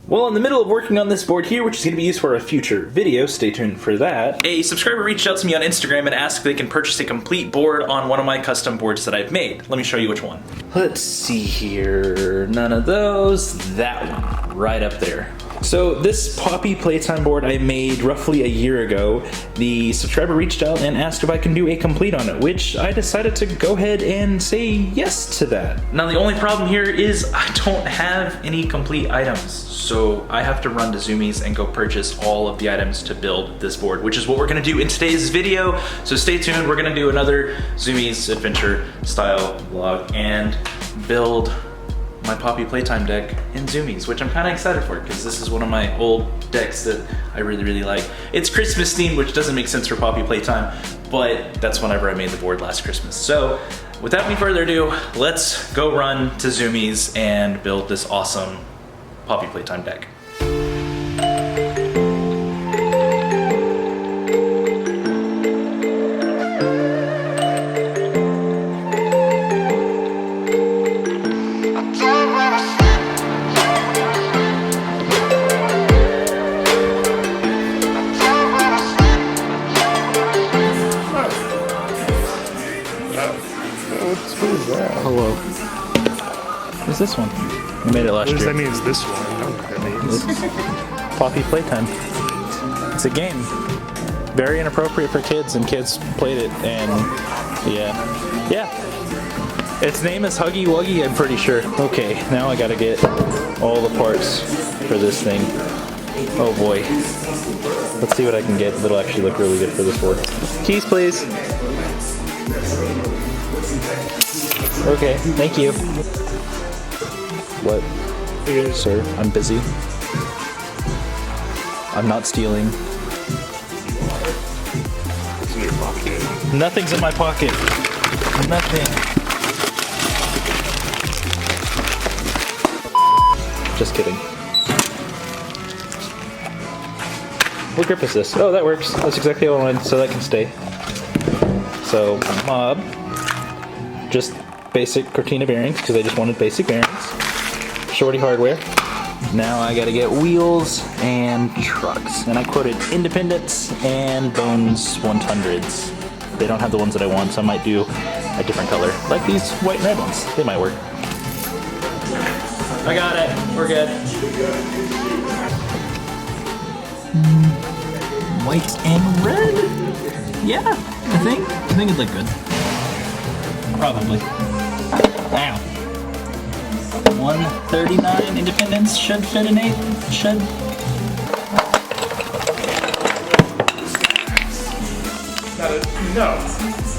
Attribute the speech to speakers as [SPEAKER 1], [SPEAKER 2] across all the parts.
[SPEAKER 1] Well, in the middle of working on this board here, which is going to be used for a future video, stay tuned for that, a subscriber reached out to me on Instagram and asked if they can purchase a complete board on one of my custom boards that I've made. Let me show you which one. Let's see here. None of those. That one. Right up there. So this Poppy Playtime board I made roughly a year ago. The subscriber reached out and asked if I can do a complete on it, which I decided to go ahead and say yes to that. Now the only problem here is I don't have any complete items, so I have to run to Zumiez and go purchase all of the items to build this board, which is what we're gonna do in today's video. So stay tuned, we're gonna do another Zumiez adventure style vlog and build my Poppy Playtime deck in Zumiez, which I'm kind of excited for because this is one of my old decks that I really like. It's Christmas themed, which doesn't make sense for Poppy Playtime, but that's whenever I made the board last Christmas. So without any further ado, let's go run to Zumiez and build this awesome Poppy Playtime deck. Hello. What's this one? I made it last year.
[SPEAKER 2] What does that mean? It's this one? I don't know what that means.
[SPEAKER 1] It's Poppy Playtime. It's a game. Very inappropriate for kids, and kids played it, and yeah. Its name is Huggy Wuggy, I'm pretty sure. Okay, now I gotta get all the parts for this thing. Oh boy. Let's see what I can get that'll actually look really good for this board. Keys, please. Okay, thank you. What? Sir, I'm busy. I'm not stealing.
[SPEAKER 2] It's in your pocket.
[SPEAKER 1] Nothing's in my pocket. Nothing. Just kidding. What grip is this? Oh, that works. That's exactly what I wanted, so that can stay. So, mob. Just basic Cortina bearings, because I just wanted basic bearings. Shorty hardware. Now I gotta get wheels and trucks. And I quoted Independence and Bones 100s. They don't have the ones that I want, so I might do a different color. Like these white and red ones. They might work. I got it. We're good. White and red? Yeah, I think it'd look good. Probably. Wow. 139 Independence should fit an 8. Should.
[SPEAKER 2] No.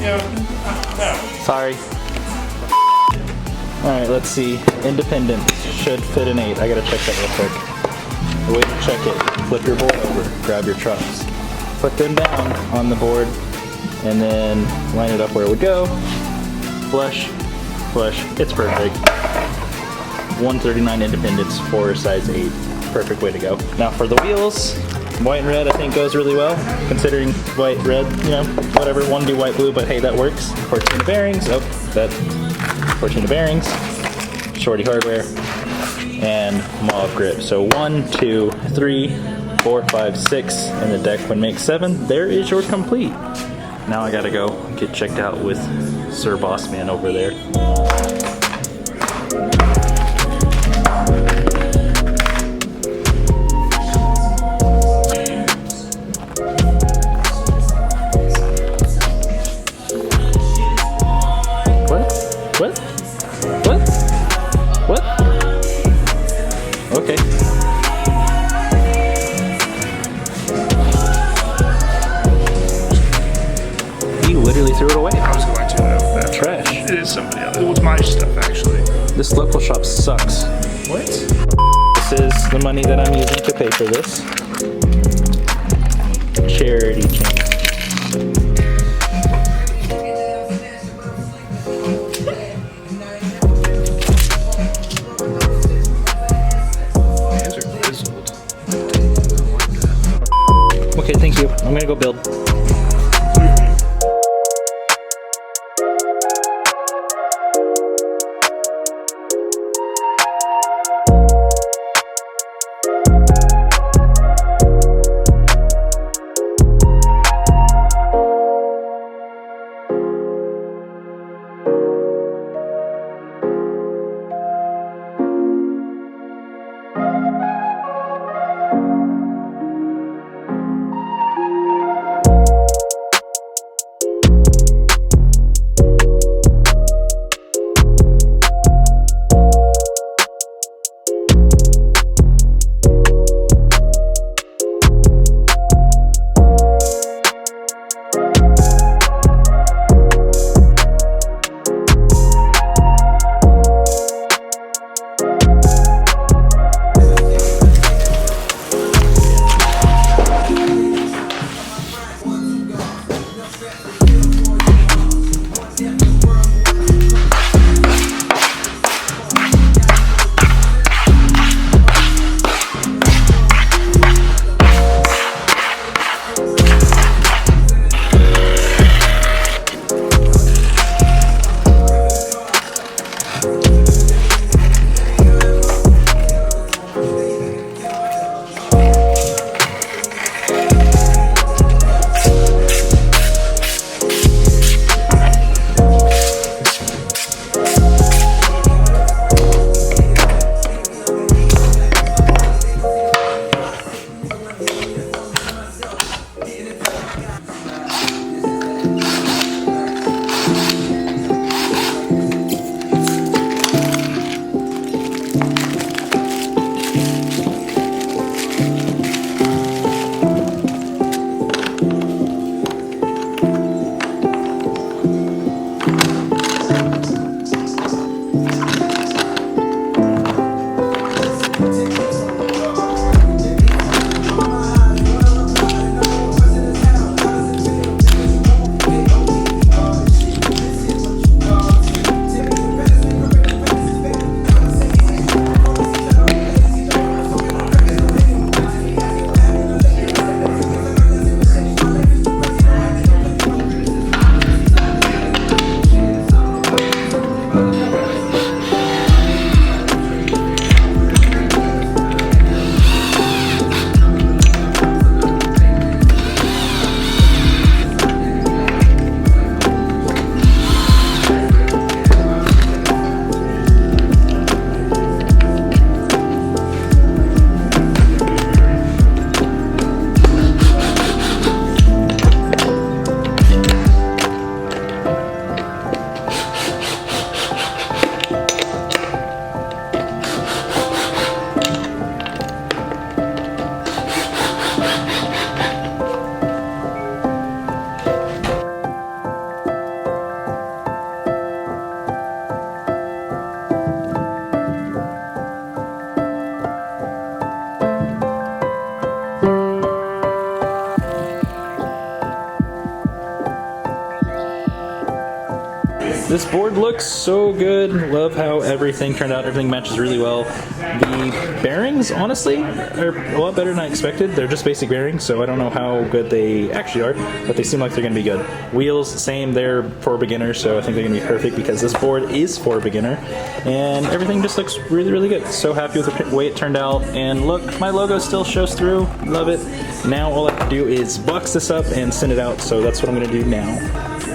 [SPEAKER 2] No.
[SPEAKER 1] Sorry. Alright, let's see. Independence should fit an 8. I gotta check that real quick. The way to check it, flip your board over, grab your trucks. Put them down on the board, and then line it up where it would go. Flush. It's perfect. 139 Independence for size 8. Perfect way to go. Now for the wheels, white and red I think goes really well, considering white, red, you know, whatever. One do white, blue, but hey, that works. Cortina bearings, Cortina bearings, Shorty hardware, and mauve grip. So 1, 2, 3, 4, 5, 6, and the deck would make 7. There is your complete. Now I gotta go get checked out with Sir Bossman over there. What? Okay. You literally threw it away.
[SPEAKER 2] I was going to know that.
[SPEAKER 1] Trash.
[SPEAKER 2] It is somebody else. It was my stuff, actually.
[SPEAKER 1] This local shop sucks. What? This is the money that I'm using to pay for this. Charity chain. Okay, thank you. I'm gonna go build. This board looks so good. Love how everything turned out. Everything matches really well. The bearings, honestly, are a lot better than I expected. They're just basic bearings, so I don't know how good they actually are, but they seem like they're going to be good. Wheels, same. They're for beginners, so I think they're going to be perfect because this board is for beginner. And everything just looks really, really good. So happy with the way it turned out. And look, my logo still shows through. Love it. Now all I have to do is box this up and send it out, so that's what I'm going to do now.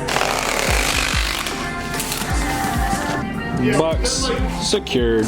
[SPEAKER 1] Box secured.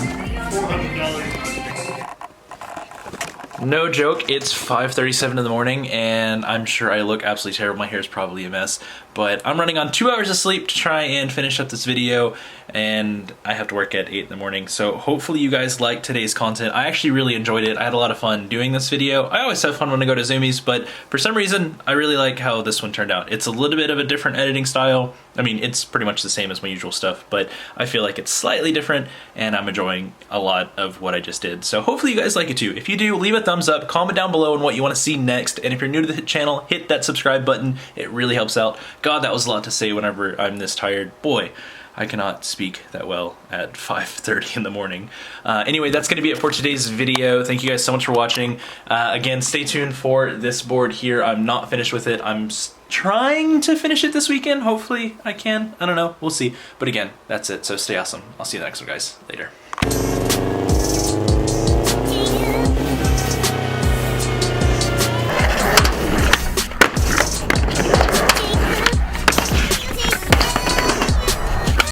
[SPEAKER 1] No joke, it's 5:37 in the morning and I'm sure I look absolutely terrible. My hair is probably a mess, but I'm running on 2 hours of sleep to try and finish up this video, and I have to work at 8 in the morning. So hopefully you guys liked today's content. I actually really enjoyed it. I had a lot of fun doing this video. I always have fun when I go to Zumiez, but for some reason I really like how this one turned out. It's a little bit of a different editing style. I mean, it's pretty much the same as my usual stuff, but I feel like it's slightly different and I'm enjoying a lot of what I just did. So hopefully you guys like it too. If you do, leave a thumbs up, comment down below on what you want to see next, and if you're new to the channel, hit that subscribe button. It really helps out. God, that was a lot to say whenever I'm this tired. Boy, I cannot speak that well at 5:30 in the morning. Anyway, that's going to be it for today's video. Thank you guys so much for watching. Again, stay tuned for this board here. I'm not finished with it. I'm trying to finish it this weekend. Hopefully I can. I don't know. We'll see. But again, that's it. So stay awesome. I'll see you in the next one, guys. Later.